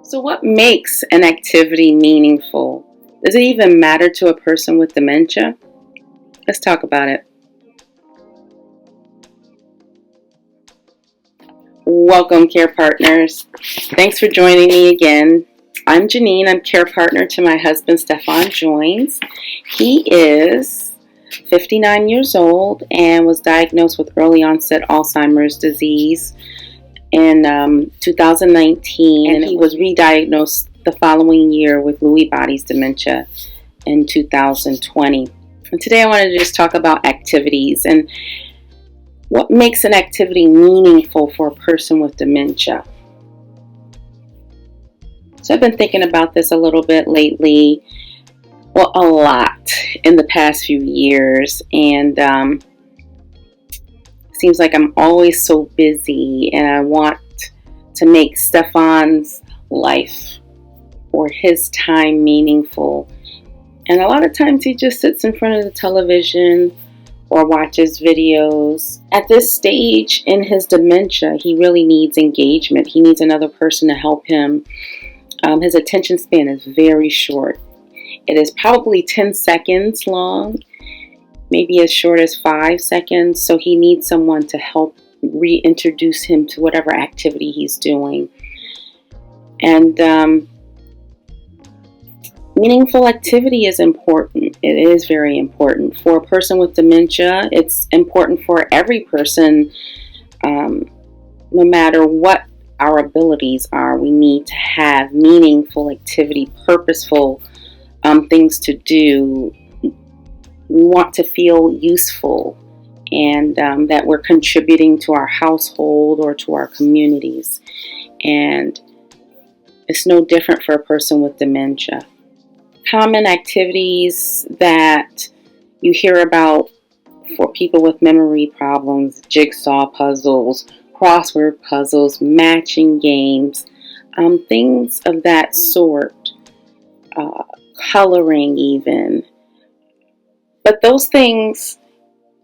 So, what makes an activity meaningful? Does it even matter to a person with dementia? Let's talk about it. Welcome, Care Partners. Thanks for joining me again. I'm Janine. I'm Care Partner to my husband, Stefan Joins. He is 59 years old and was diagnosed with early onset Alzheimer's disease in 2019, and he was re-diagnosed the following year with Lewy bodies dementia in 2020. And today I wanted to just talk about activities and what makes an activity meaningful for a person with dementia. So I've been thinking about this a little bit lately, well, a lot in the past few years, and seems like I'm always so busy, and I want to make Stefan's life or his time meaningful. And a lot of times he just sits in front of the television or watches videos. At this stage in his dementia, he really needs engagement. He needs another person to help him. His attention span is very short. It is probably 10 seconds long, maybe as short as 5 seconds. So he needs someone to help reintroduce him to whatever activity he's doing. And meaningful activity is important. It is very important. For a person with dementia, it's important for every person, no matter what our abilities are. We need to have meaningful activity, purposeful things to do. We want to feel useful and that we're contributing to our household or to our communities. And it's no different for a person with dementia. Common activities that you hear about for people with memory problems: jigsaw puzzles, crossword puzzles, matching games, things of that sort, coloring even. But those things,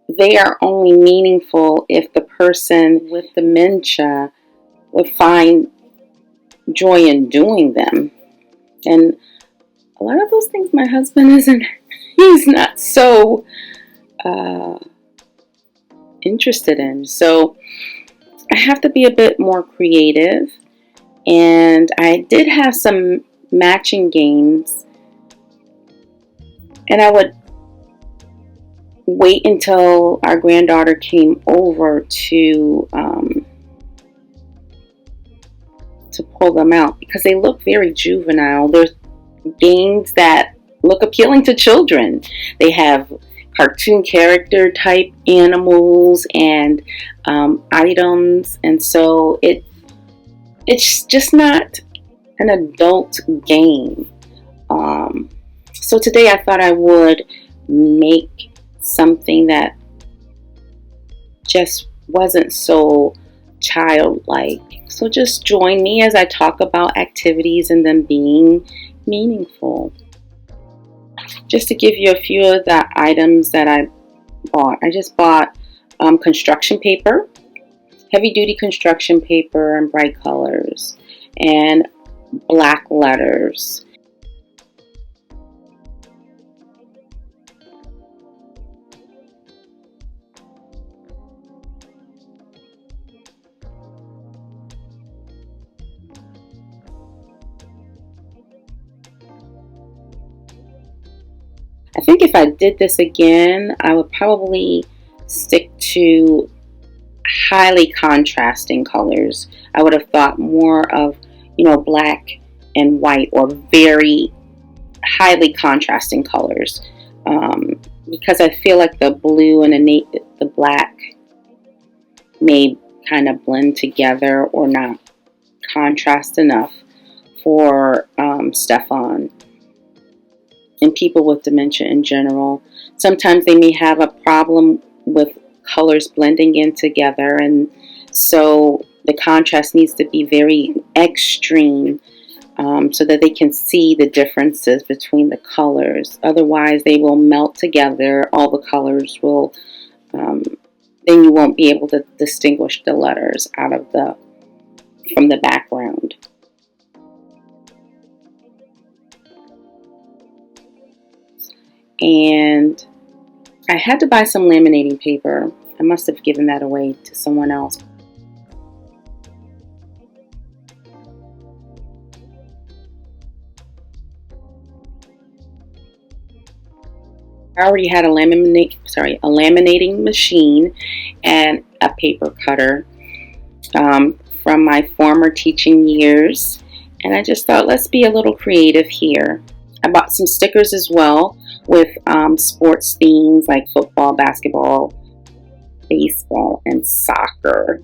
they are only meaningful if the person with dementia would find joy in doing them. And a lot of those things my husband he's not so interested in. So I have to be a bit more creative. And I did have some matching games. And I would wait until our granddaughter came over to pull them out, because they look very juvenile. There's games that look appealing to children. They have cartoon character type animals and items, and so it's just not an adult game. So today I thought I would make something that just wasn't so childlike. So just join me as I talk about activities and them being meaningful. Just to give you a few of the items that I bought. I just bought construction paper, heavy duty construction paper in bright colors, and black letters. I think if I did this again, I would probably stick to highly contrasting colors. I would have thought more of, black and white, or very highly contrasting colors, because I feel like the blue and the black may kind of blend together or not contrast enough for Stefan and people with dementia in general. Sometimes they may have a problem with colors blending in together, and so the contrast needs to be very extreme, so that they can see the differences between the colors. Otherwise, they will melt together. All the colors will, then you won't be able to distinguish the letters from the background. and I had to buy some laminating paper. I must have given that away to someone else. I already had a laminating machine and a paper cutter from my former teaching years, and I just thought, let's be a little creative here. I bought some stickers as well with sports themes like football, basketball, baseball, and soccer.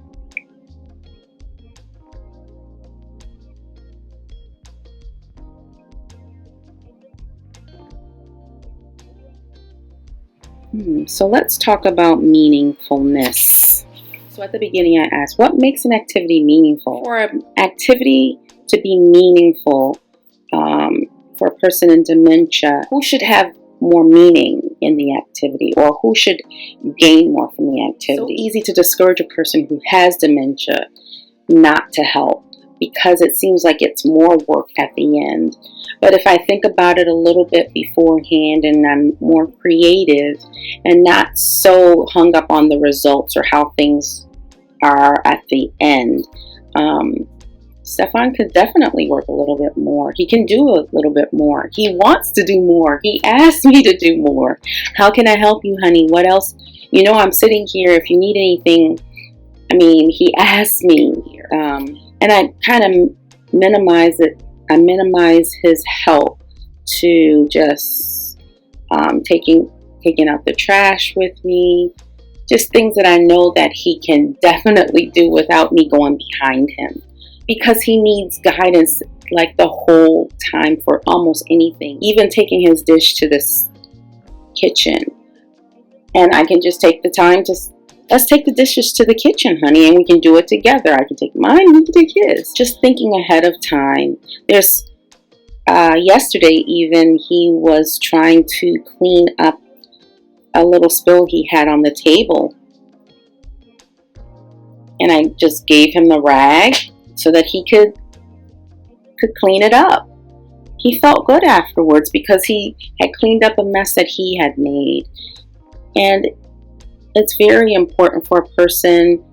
So let's talk about meaningfulness. So at the beginning I asked, what makes an activity meaningful? For an activity to be meaningful for a person in dementia, who should have more meaning in the activity, or who should gain more from the activity? So easy to discourage a person who has dementia not to help, because it seems like it's more work at the end. But if I think about it a little bit beforehand and I'm more creative and not so hung up on the results or how things are at the end, Stefan could definitely work a little bit more. He can do a little bit more. He wants to do more. He asked me to do more. How can I help you, honey? What else? You know, I'm sitting here. If you need anything, he asked me. And I kind of minimize it. I minimize his help to just taking out the trash with me. Just things that I know that he can definitely do without me going behind him. Because he needs guidance like the whole time for almost anything. Even taking his dish to this kitchen. And I can just take the time to, let's take the dishes to the kitchen, honey, and we can do it together. I can take mine, you can take his. Just thinking ahead of time. There's, yesterday even, he was trying to clean up a little spill he had on the table. And I just gave him the rag so that he could clean it up. He felt good afterwards because he had cleaned up a mess that he had made. And it's very important for a person,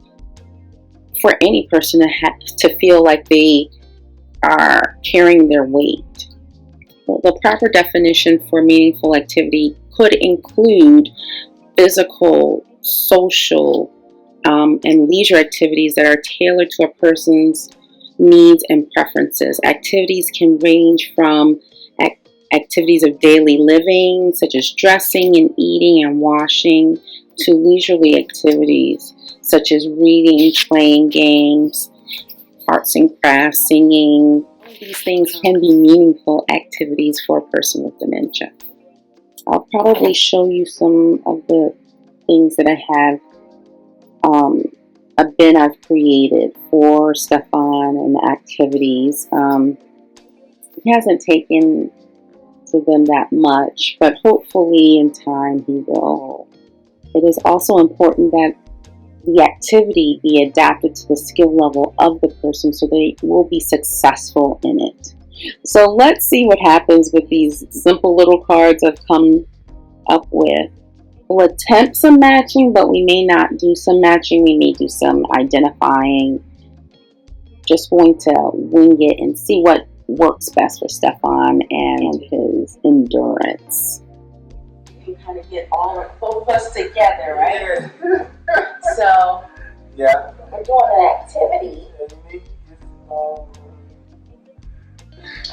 for any person to feel like they are carrying their weight. Well, the proper definition for meaningful activity could include physical, social, and leisure activities that are tailored to a person's needs and preferences. Activities can range from activities of daily living, such as dressing and eating and washing, to leisurely activities, such as reading, playing games, arts and crafts, singing. These things can be meaningful activities for a person with dementia. I'll probably show you some of the things that I have, a bin I've created for Stefan and the activities. He hasn't taken to them that much, but hopefully in time he will. It is also important that the activity be adapted to the skill level of the person so they will be successful in it. So let's see what happens with these simple little cards I've come up with. We'll attempt some matching, but we may not do some matching. We may do some identifying. Just going to wing it and see what works best for Stefan and his endurance. You can kind of get both of us together, right? So, yeah, we're doing an activity.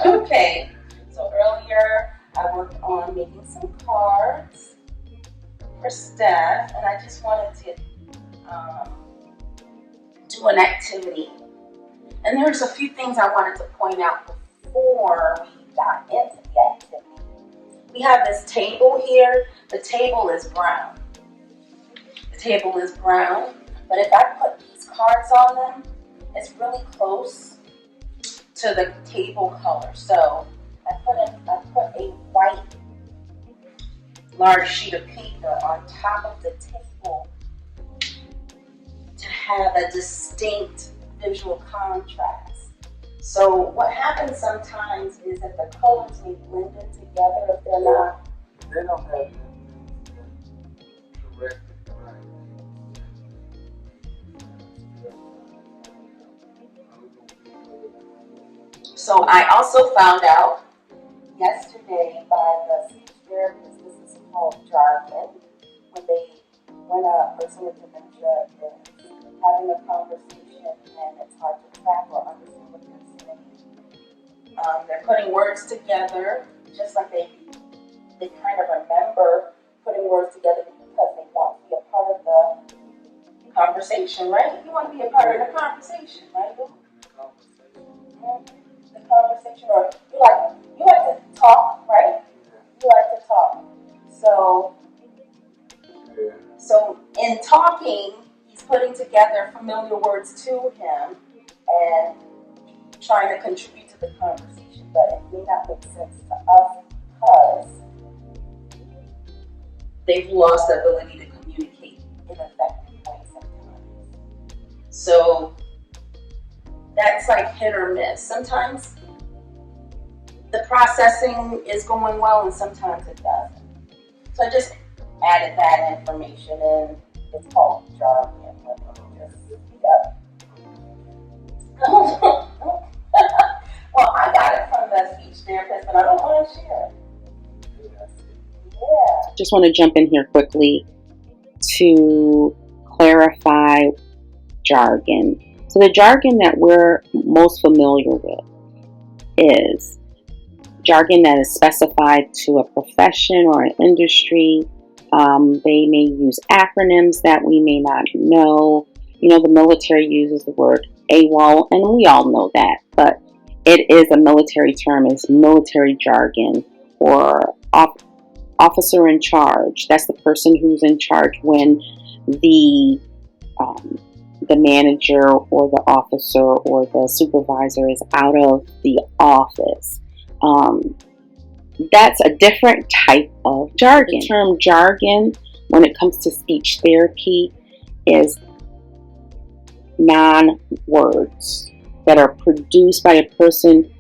Okay, so earlier I worked on making some cards for Steph, and I just wanted to do an activity. And there's a few things I wanted to point out before we got into the activity. We have this table here. The table is brown. But if I put these cards on them, it's really close to the table color. So I put a white large sheet of paper on top of the table to have a distinct visual contrast. So what happens sometimes is that the colors may blend in together if they're not They don't have anything directed right. So I also found out yesterday by the speech therapist, this is called Jargon, when a person with dementia is having a conversation and it's hard to track or understand what they're saying. They're putting words together, just like they kind of remember putting words together because they want to be a part of the conversation, right? You want to be a part of the conversation, right? The conversation, or you like to talk, right? You like to talk. So in talking, he's putting together familiar words to him and trying to contribute to the conversation, but it may not make sense to us because they've lost the ability to communicate in an effective way sometimes. So that's like hit or miss. Sometimes the processing is going well and sometimes it doesn't. So I just added that information in. It's called Jargon. Well, I got it from the speech therapist, but I don't want to share it. Yeah. Just want to jump in here quickly to clarify jargon. So the jargon that we're most familiar with is jargon that is specified to a profession or an industry. They may use acronyms that we may not know. You know, the military uses the word AWOL, and we all know that, but it is a military term. It's military jargon, or officer in charge. That's the person who's in charge when the manager or the officer or the supervisor is out of the office. That's a different type of jargon. The term jargon, when it comes to speech therapy, is non-words that are produced by a person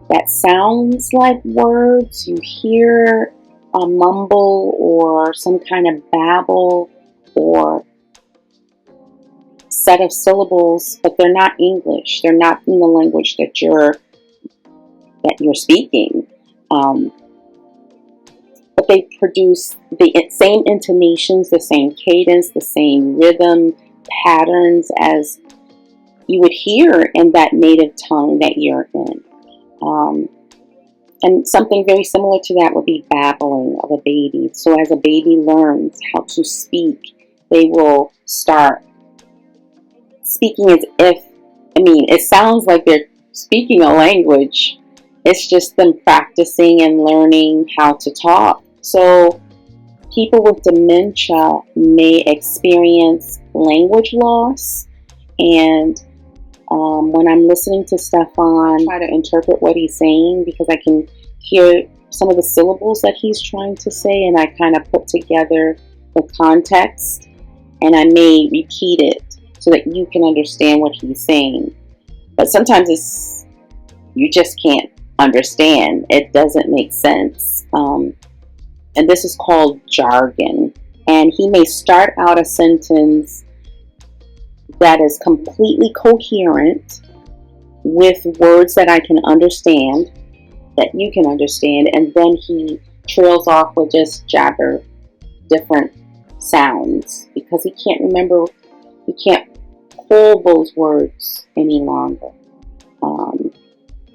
that sounds like words. You hear a mumble or some kind of babble or set of syllables, but they're not English. They're not in the language that you're speaking. But they produce the same intonations, the same cadence, the same rhythm patterns as you would hear in that native tongue that you're in. And something very similar to that would be babbling of a baby. So as a baby learns how to speak, they will start speaking as if, it sounds like they're speaking a language. It's just them practicing and learning how to talk. So people with dementia may experience language loss, and when I'm listening to Stefan, I try to interpret what he's saying because I can hear some of the syllables that he's trying to say, and I kind of put together the context, and I may repeat it so that you can understand what he's saying. But sometimes you just can't understand. It doesn't make sense. And this is called jargon. And he may start out a sentence that is completely coherent with words that I can understand, that you can understand, and then he trails off with just jabber different sounds because he can't remember, he can't pull those words any longer.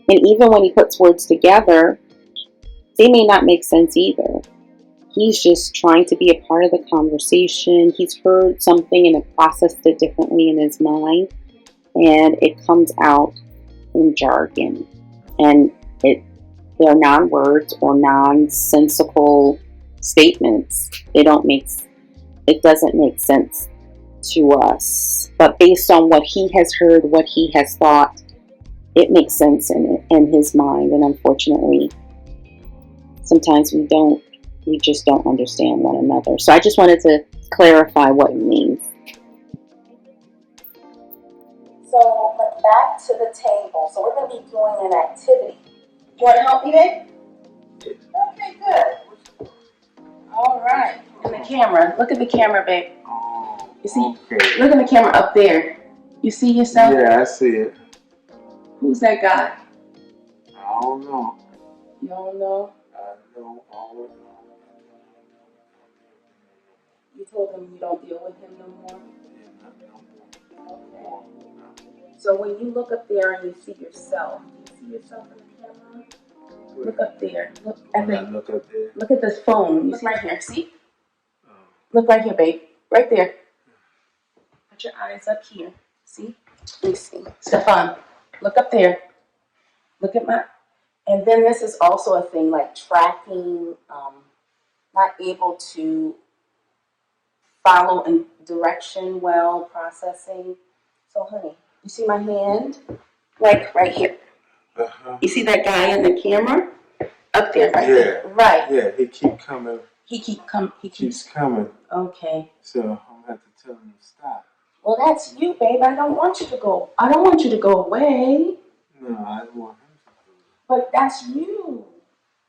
And even when he puts words together, they may not make sense either. He's just trying to be a part of the conversation. He's heard something and processed it differently in his mind, and it comes out in jargon. And they're non-words or nonsensical statements. It doesn't make sense to us. But based on what he has heard, what he has thought, it makes sense in his mind. And unfortunately, sometimes we just don't understand one another. So I just wanted to clarify what it means. So back to the table. So we're going to be doing an activity. You want to help me, babe? Okay, good. All right. In the camera. Look at the camera, babe. Oh, You see? okay. Look in the camera up there. You see yourself? Yeah, I see it. Who's that guy? I don't know. You don't know? I don't know. You told him you don't deal with him no more? Yeah, not no Okay. more. So when you look up there and you see yourself, do you see yourself in the camera? Look up there. Look at When I look up there. Look at this phone. You see right here. See? Oh. Look right here, babe. Right there. Put your eyes up here. See? Let me see. Stefan, look up there. Look at my. And then this is also a thing like tracking, not able to follow in direction well, processing. So, honey, you see my hand? Like right here. Uh-huh. You see that guy in the camera? Up there, right there. Right. Yeah, he keeps coming. He keeps coming. Okay. So I'm gonna have to tell him to stop. Well, that's you, babe. I don't want you to go. I don't want you to go away. No, I don't want him to do it. But that's you.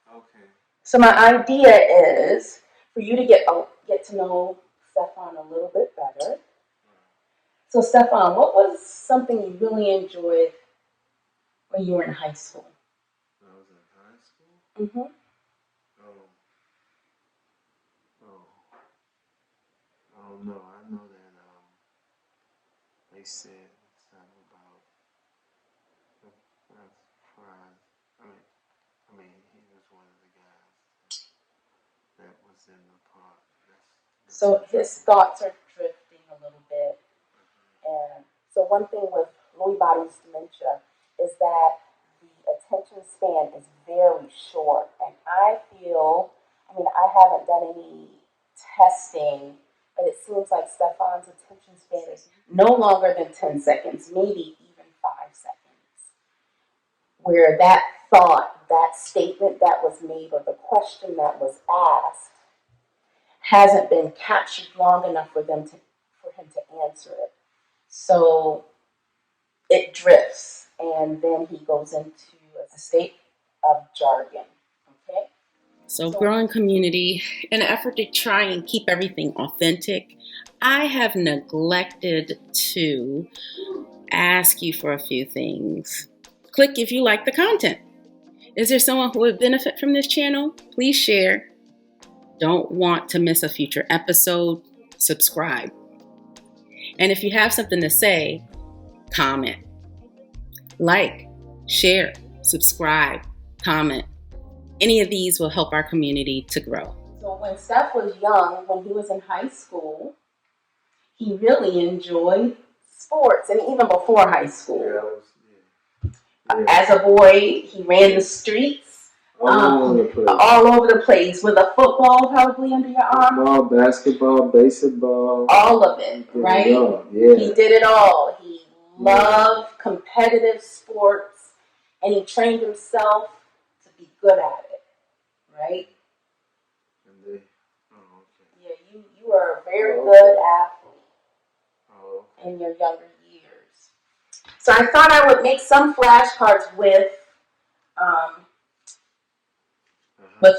Okay. So my idea is for you to get to know Stefan a little bit better. So Stefan, what was something you really enjoyed when you were in high school? When I was in high school? Mm-hmm. Oh. I don't know. I know that they said something about surprise. I mean, he was one of the guys that was in the park. So his thoughts are drifting a little bit. And so one thing with Lewy body's dementia is that the attention span is very short. And I haven't done any testing, but it seems like Stefan's attention span is no longer than 10 seconds, maybe even 5 seconds. Where that thought, that statement that was made, or the question that was asked hasn't been captured long enough for him to answer it. So it drifts, and then he goes into a state of jargon. Okay? So growing community, in an effort to try and keep everything authentic, I have neglected to ask you for a few things. Click if you like the content. Is there someone who would benefit from this channel? Please share. Don't want to miss a future episode? Subscribe. And if you have something to say, comment. Like, share, subscribe, comment. Any of these will help our community to grow. So when Steph was young, when he was in high school, he really enjoyed sports, and even before high school. Yeah. As a boy, he ran the streets all over the place with a football probably under your arm. Football, basketball, baseball. All of it, right? Yeah. He did it all. He loved competitive sports, and he trained himself to be good at it, right? Okay. Yeah, you are a very good athlete in your younger years. So I thought I would make some flashcards with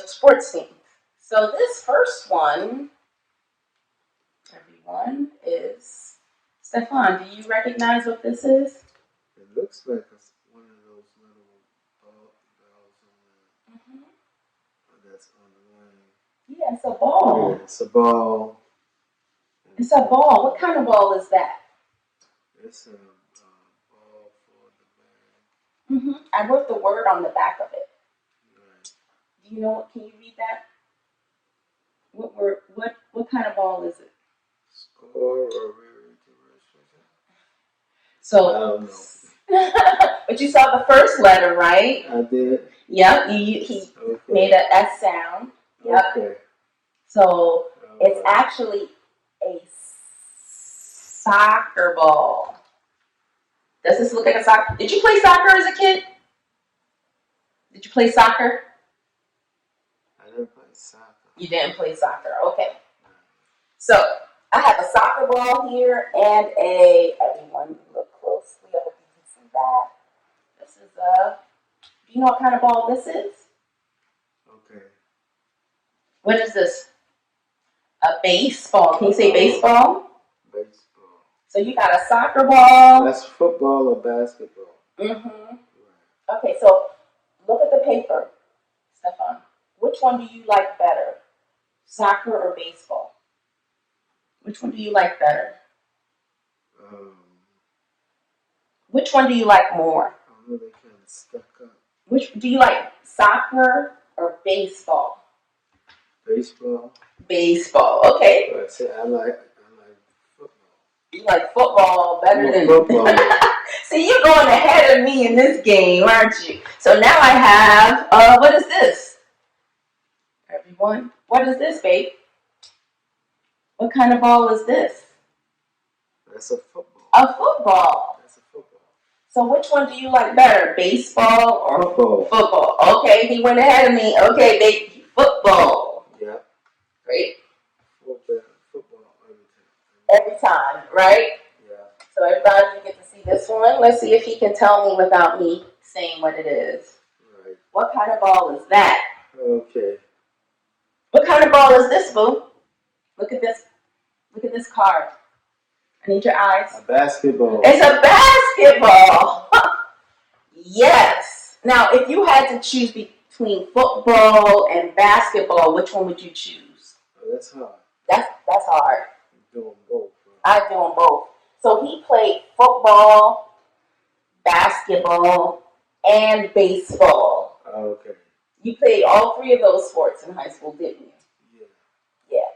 sports teams. So this first one, everyone, is Stefan. Do you recognize what this is? It looks like one of those little balls that's on the line. Yeah, it's a ball. Yeah, it's a ball. It's a ball. What kind of ball is that? It's a ball for the bag. I wrote the word on the back of it. Right. Do you know what? Can you read that? What word? What kind of ball is it? Score or so. I don't know. But you saw the first letter, right? I did. Yep. He made a S sound. Yep. Okay. So it's actually a soccer ball. Does this look like a soccer? Did you play soccer as a kid? Did you play soccer? I didn't play soccer. You didn't play soccer. Okay. So I have a soccer ball here and everyone look closely. I hope you can see that. This is do you know what kind of ball this is? Okay. What is this? A baseball. Can you say baseball? Baseball. So you got a soccer ball. That's football or basketball. Mm-hmm. Right. Okay, so look at the paper, Stefan. Which one do you like better? Soccer or baseball? Which one do you like better? Which one do you like more? I know they kind of stuck up. Which do you like, soccer or baseball? Baseball. Baseball. Okay. But I say I like football. You like football better than football. See, you're going ahead of me in this game, aren't you? So now I have what is this? Everyone, what is this, babe? What kind of ball is this? That's a football. A football. That's a football. So which one do you like better, baseball or football? Football. Okay, he went ahead of me. Okay, babe, football. Yeah. Great. Football every time, right? Yeah. So everybody, you get to see this one. Let's see if he can tell me without me saying what it is. Right. What kind of ball is that? Okay. What kind of ball is this, boo? Look at this. Look at this card. I need your eyes. A basketball. It's a basketball. Yes. Now, if you had to choose between football and basketball, which one would you choose? Oh, that's hard. That's hard. I'm doing both. I do them both. So he played football, basketball, and baseball. Okay. You played all three of those sports in high school, didn't you? Yeah. Yeah.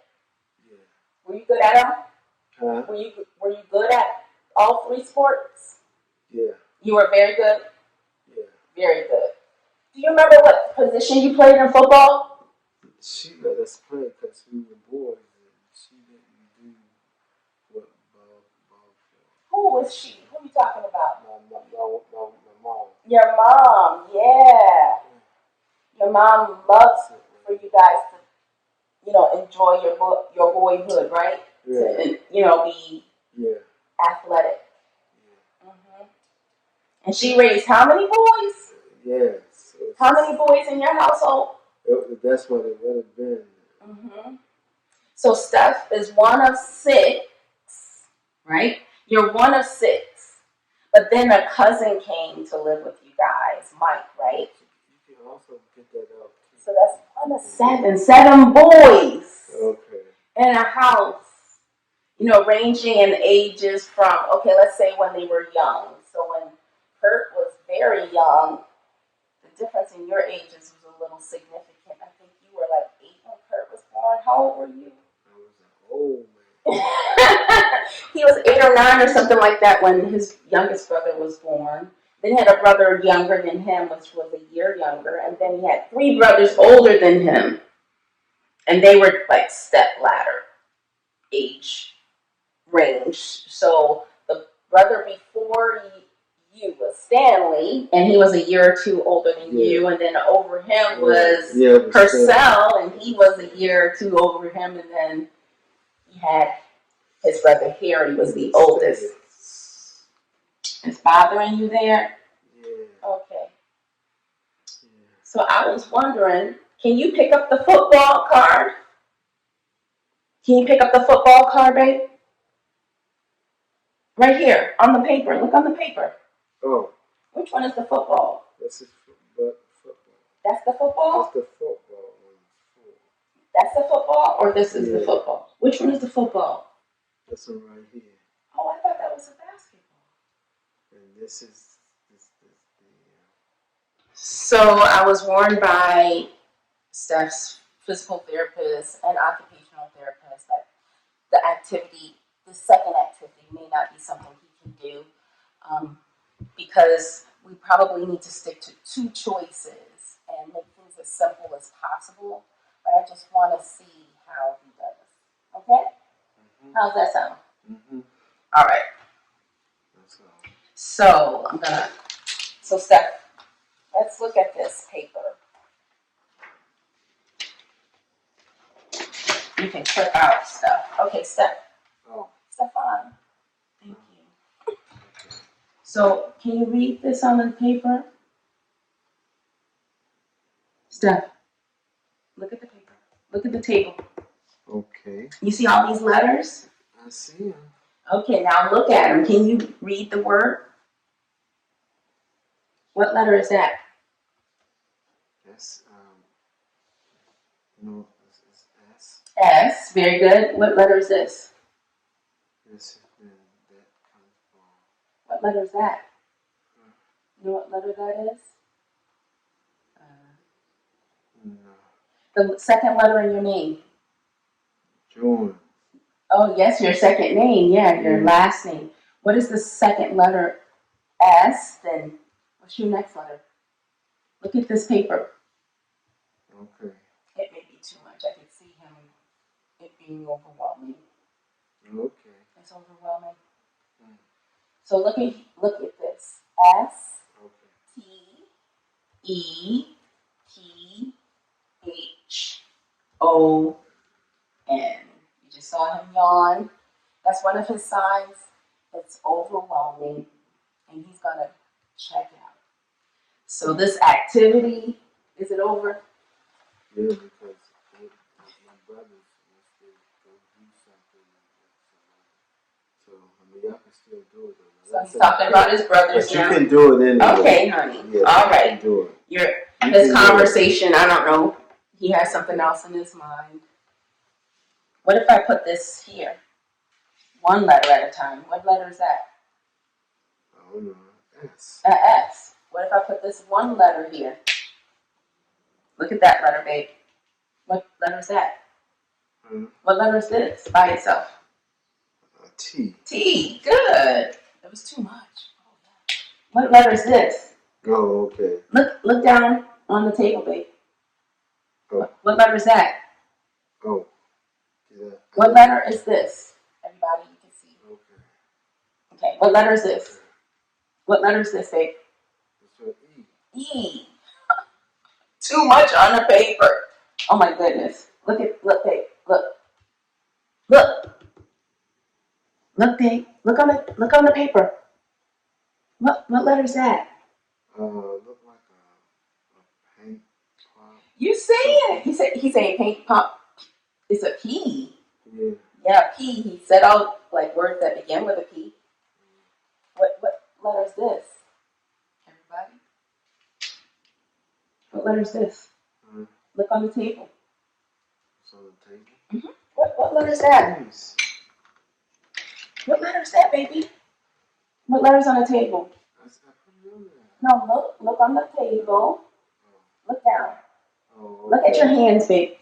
Yeah. Were you good at them? Huh? Were you good at all three sports? Yeah. You were very good? Yeah. Very good. Do you remember what position you played in football? She let us play because we were boys and she didn't do what ball for. Who was she? Who are you talking about? My mom. Your mom, yeah. Your mom loves for you guys to, enjoy your boyhood, right? Yeah. To, be athletic. Yeah. Mm-hmm. And she raised how many boys? Yes. How many boys in your household? That's what it would have been. Mm-hmm. So Steph is one of 6, right? You're one of 6. But then a cousin came to live with you guys, Mike, right? You can also get that out. So that's one of 7. 7 boys. Okay. In a house. Ranging in ages from, let's say when they were young. So when Kurt was very young, the difference in your ages was a little significant. I think you were like 8 when Kurt was born. How old were you? I was an old man. He was 8 or 9 or something like that when his youngest brother was born. Then he had a brother younger than him, which was a year younger. And then he had 3 brothers older than him. And they were like step ladder age range. So the brother before you was Stanley, and he was a year or 2 older than you. And then over him was Purcell, and he was a year or 2 over him. And then you had his brother Harry was the oldest. Is bothering you there? Yeah. Okay. Yeah. So I was wondering, can you pick up the football card? Can you pick up the football card, babe? Right here, on the paper. Look on the paper. Oh. Which one is the football? This is football. That's the football? That's the football. That's the football, or this is the football? Which one is the football? This one right here. Oh, I thought that was a basketball. And this is the. So I was warned by Steph's physical therapist and occupational therapist that the second activity may not be something he can do because we probably need to stick to 2 choices and make things as simple as possible. But I just want to see how he does. Okay? Mm-hmm. How's that sound? Mm-hmm. All right. So Steph, let's look at this paper. You can clip out stuff. Okay, Steph. Oh. Stefan. Thank you. So, can you read this on the paper? Steph, look at the paper. Look at the table. Okay. You see all these letters? I see them. Okay, now look at them. Can you read the word? What letter is that? That's no, it's S. S. Very good. What letter is this? This has been that comes from. What letter is that? You know what letter that is? No. The second letter in your name. Join. Oh, yes, your second name. Yeah, your last name. What is the second letter? S. Then what's your next letter? Look at this paper. Okay. It may be too much. I can see him. It being overwhelming. Okay. It's overwhelming. Mm. So look at this. S. Okay. T. E. P. H. O. N. You just saw him yawn. That's one of his signs. It's overwhelming, and he's gonna check out. So this activity, is it over? Yeah, because my brothers once they go do something so I mean y'all can still do it though. So he's talking about his brothers but now. You can do it anyway. Okay, honey. Yeah, all right. You can do it. His conversation, I don't know. He has something else in his mind. What if I put this here? One letter at a time. What letter is that? I don't know. S. S. What if I put this one letter here? Look at that letter, babe. What letter is that? What letter is this by itself? T. T. Good. That was too much. What letter is this? Oh, okay. Look down on the table, babe. Oh. What letter is that? Oh. Yeah. What letter is this? Everybody, you can see. Okay. Okay. What letter is this? What letter is this, babe? It's E. E. Too much on the paper. Oh my goodness. Look, babe. Look. Look, babe. Look on the paper. What letter is that? Look like a paint pop. You say it. He said paint pop. It's a P. Yeah. Yeah, P. He said out like words that begin with a P. What letter is this? Everybody? What letter is this? Look on the table. It's on the table? Mm-hmm. What letter is that? Nice. What letter is that, baby? What letter's on the table? I put it on there. No, look on the table. Look down. Oh, okay. Look at your hands, babe.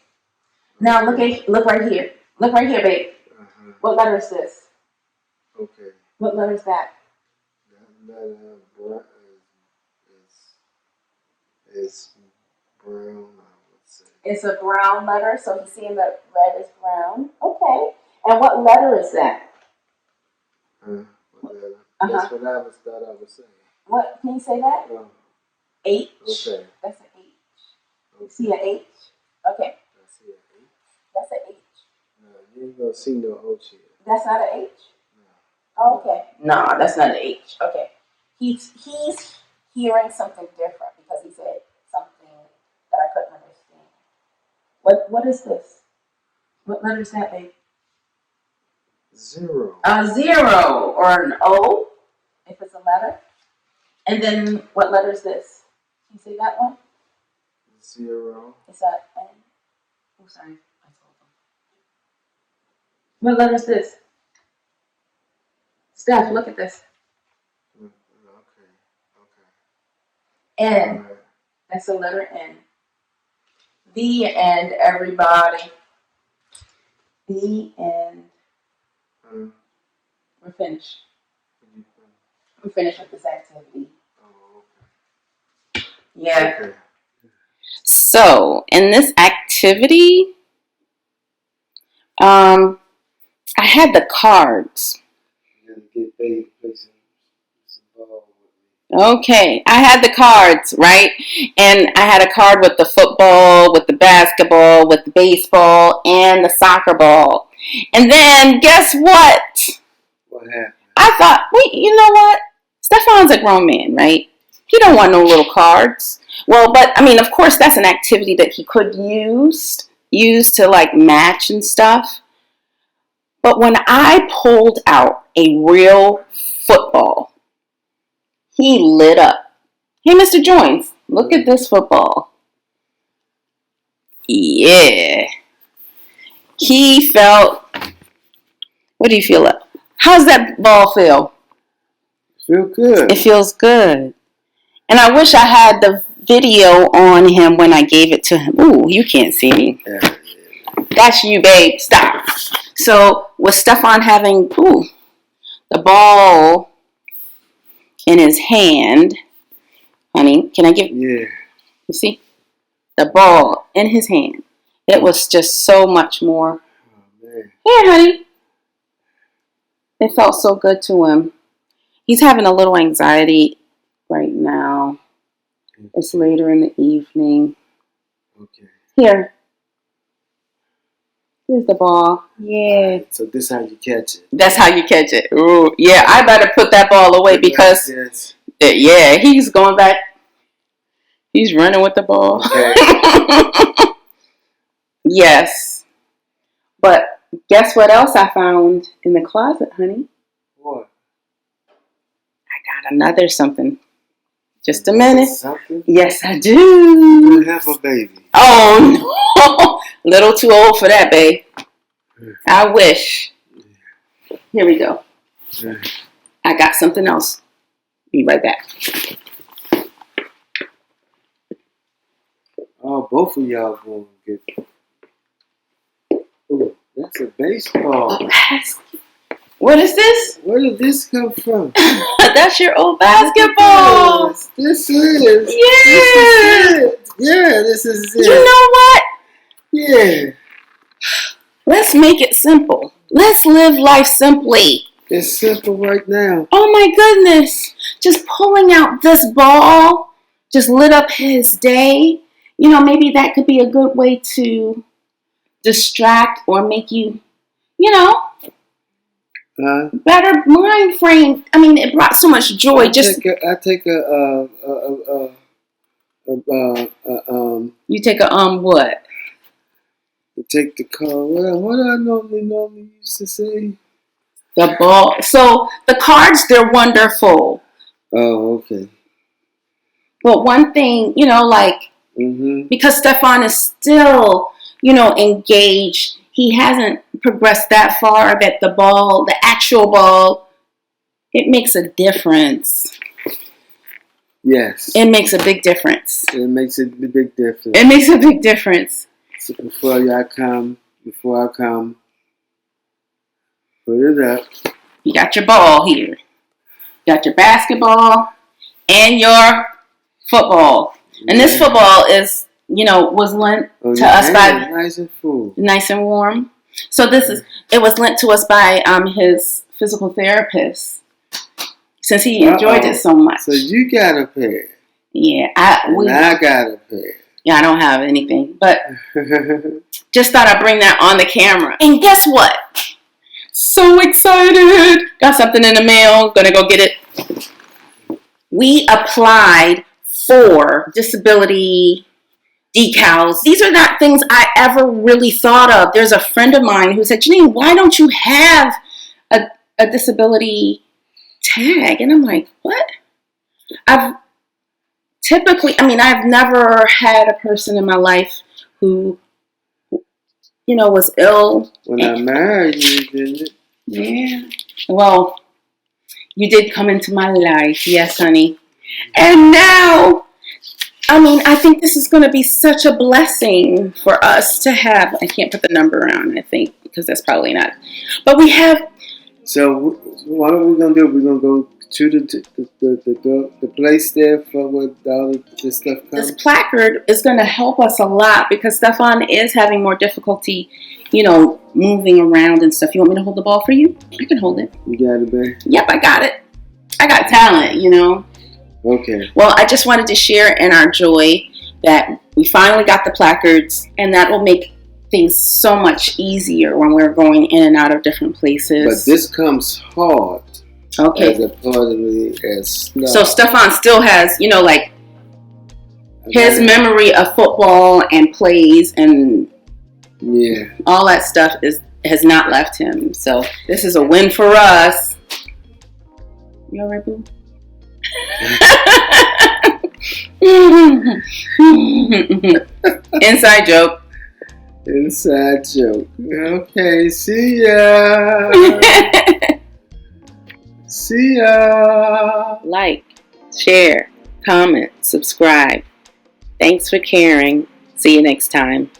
Now look right here. Look right here, babe. Uh-huh. What letter is this? Okay. What letter is that? That letter is brown, I would say. It's a brown letter, so he's seeing that red is brown. Okay. And what letter is that? What letter? Uh-huh. That's what I thought I was saying. What? Can you say that? H. Okay. That's an H. Okay. See an H? Okay. I see an H. That's an H. No, you ain't gonna see no H here. That's not an H? No. Oh, okay. No, that's not an H. Okay. He's hearing something different because he said something that I couldn't understand. What is this? What letter is that, babe? 0. A 0 or an O, if it's a letter. And then what letter is this? Can you say that one? 0. It's a N. Oh, sorry. I told them. What letter is this? Steph, look at this. Okay. N. Right. That's the letter N. The end, everybody. The end. We're finished. We're finished with this activity. Oh, okay. Yeah. Okay. So, in this activity, I had the cards. You gotta get paid to play some ball with me. Okay, I had the cards, right? And I had a card with the football, with the basketball, with the baseball, and the soccer ball. And then, guess what? What happened? I thought, wait, you know what? Stefan's a grown man, right? He don't want no little cards. Well, but, I mean, of course, that's an activity that he could use use to like match and stuff. But when I pulled out a real football, he lit up. Hey, Mr. Joins, look at this football. Yeah. He felt, what do you feel? How's that ball feel? Feel good. It feels good. And I wish I had the video on him when I gave it to him. Ooh, you can't see me. Yeah. That's you, babe. Stop. So with Stefan having the ball in his hand, honey, can I give? Yeah. You see the ball in his hand. It was just so much more. Oh, man. Here, honey. It felt so good to him. He's having a little anxiety right now. It's later in the evening. Okay. Here. Here's the ball. Yeah. Right, so this how you catch it. That's how you catch it. Ooh, yeah, I better put that ball away because, yeah, he's going back. He's running with the ball. Okay. Yes. But guess what else I found in the closet, honey? What? I got another something. Just a minute. Something? Yes, I do. You have a baby. Oh, no. Little too old for that, babe. I wish. Here we go. I got something else. Be right back. Oh, both of y'all going to get... Oh, that's a baseball. What is this? Where did this come from? That's your old basketball. This is. Yeah. This is it. You know what? Yeah. Let's make it simple. Let's live life simply. It's simple right now. Oh my goodness. Just pulling out this ball just lit up his day. You know, maybe that could be a good way to distract or make you, better mind frame. I mean, it brought so much joy. You take a what? To take the card. What do I normally used to say? The ball. So the cards, they're wonderful. Oh, okay. But one thing, because Stefan is still, engaged, he hasn't progressed that far that the actual ball, it makes a difference. Yes. It makes a big difference. It makes a big difference. It makes a big difference. So before I come, put it up. You got your ball here. You got your basketball and your football. And this football is, was lent to us by... Nice and full. Nice and warm. So it was lent to us by his physical therapist since he enjoyed it so much. So you got a pair. Yeah. I got a pair. Yeah, I don't have anything. But just thought I'd bring that on the camera. And guess what? So excited. Got something in the mail. Gonna go get it. We applied for disability decals. These are not things I ever really thought of. There's a friend of mine who said, Janine, why don't you have a disability tag? And I'm like, what? I've never had a person in my life who, was ill. When I married you, didn't it? Yeah. Well, you did come into my life. Yes, honey. And now, I think this is going to be such a blessing for us to have. I can't put the number on, I think, because that's probably not. But we have. So what are we going to do? We're going to go to the place there for where all this stuff comes? This placard is going to help us a lot because Stefan is having more difficulty, moving around and stuff. You want me to hold the ball for you? I can hold it. You got it, babe? Yep, I got it. I got talent, Okay. Well, I just wanted to share in our joy that we finally got the placards, and that will make things so much easier when we're going in and out of different places. But this comes hard. Okay. As a part of it as snow. So Stefan still has, his memory of football and plays and Yeah. All that stuff has not left him. So this is a win for us. You all right, boo? Inside joke. Inside joke. Okay, see ya. See ya. Like, share, comment, subscribe. Thanks for caring. See you next time.